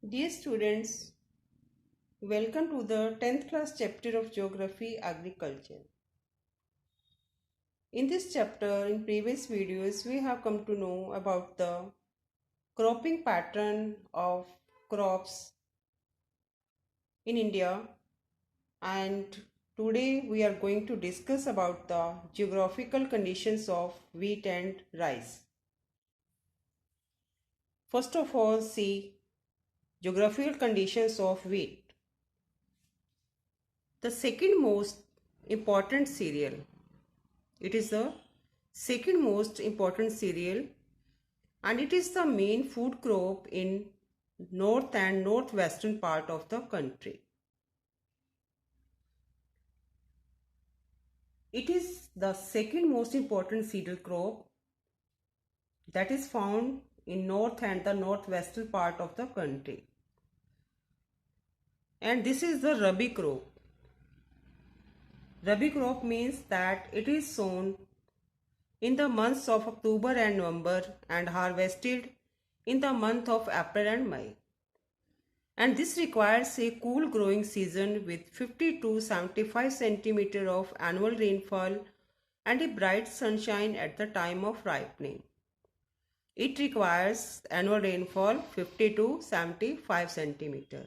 Dear students, welcome to the 10th class chapter of Geography Agriculture. In this chapter, in previous videos, we have come to know about the cropping pattern of crops in India, and today we are going to discuss about the geographical conditions of wheat and rice. First of all, see geographical conditions of wheat. The second most important cereal. It is the second most important cereal and it is the main food crop in north and northwestern part of the country. It is the second most important cereal crop that is found in north and the northwestern part of the country. And this is the Rabi crop. Rabi crop means that it is sown in the months of October and November and harvested in the month of April and May. And this requires a cool growing season with 50 to 75 centimeter of annual rainfall and a bright sunshine at the time of ripening. It requires annual rainfall 50 to 75 centimeter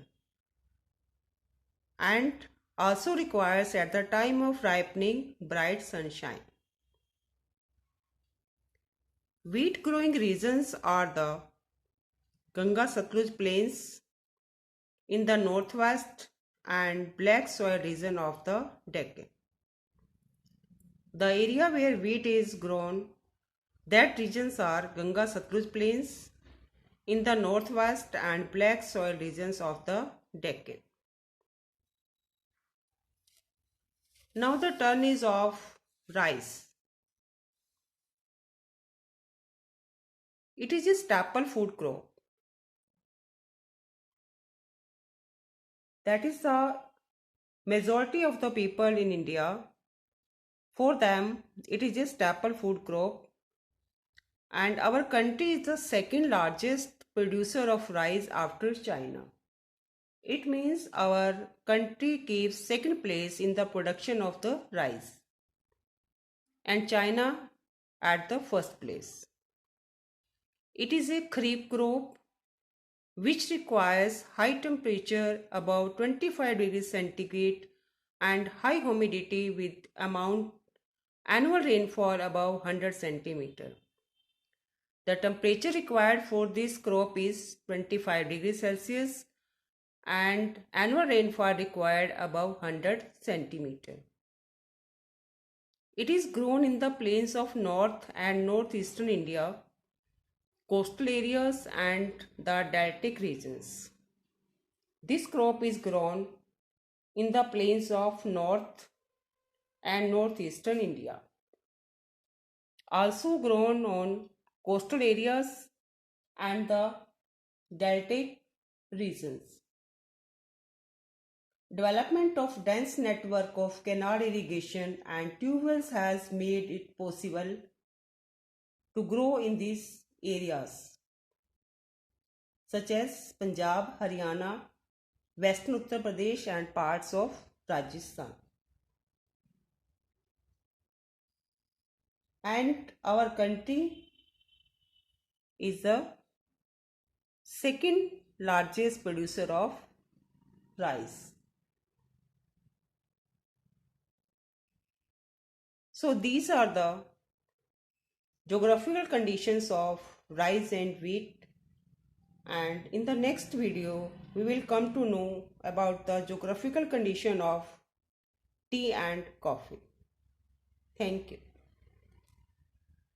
and also requires at the time of ripening bright sunshine. Wheat growing regions are the Ganga-Satluj plains in the northwest and black soil region of the Deccan. The area where wheat is grown, that regions are Ganga-Satluj plains in the northwest and black soil regions of the Deccan. Now the turn is of rice. It is a staple food crop. That is the majority of the people in India. For them, it is a staple food crop. And our country is the second largest producer of rice after China. It means our country keeps second place in the production of the rice and China at the first place. It is a kharif crop which requires high temperature above 25 degrees centigrade and high humidity with annual rainfall above 100 centimeter. The temperature required for this crop is 25 degrees Celsius and annual rainfall required above 100 centimeter. It is grown in the plains of north and northeastern India, coastal areas and the deltic regions. This crop is grown in the plains of north and northeastern India. Also grown on coastal areas and the deltic regions. Development of dense network of canal irrigation and tube wells has made it possible to grow in these areas such as Punjab, Haryana, Western Uttar Pradesh and parts of Rajasthan. And our country is the second largest producer of rice. So these are the geographical conditions of rice and wheat, and in the next video we will come to know about the geographical condition of tea and coffee. Thank you.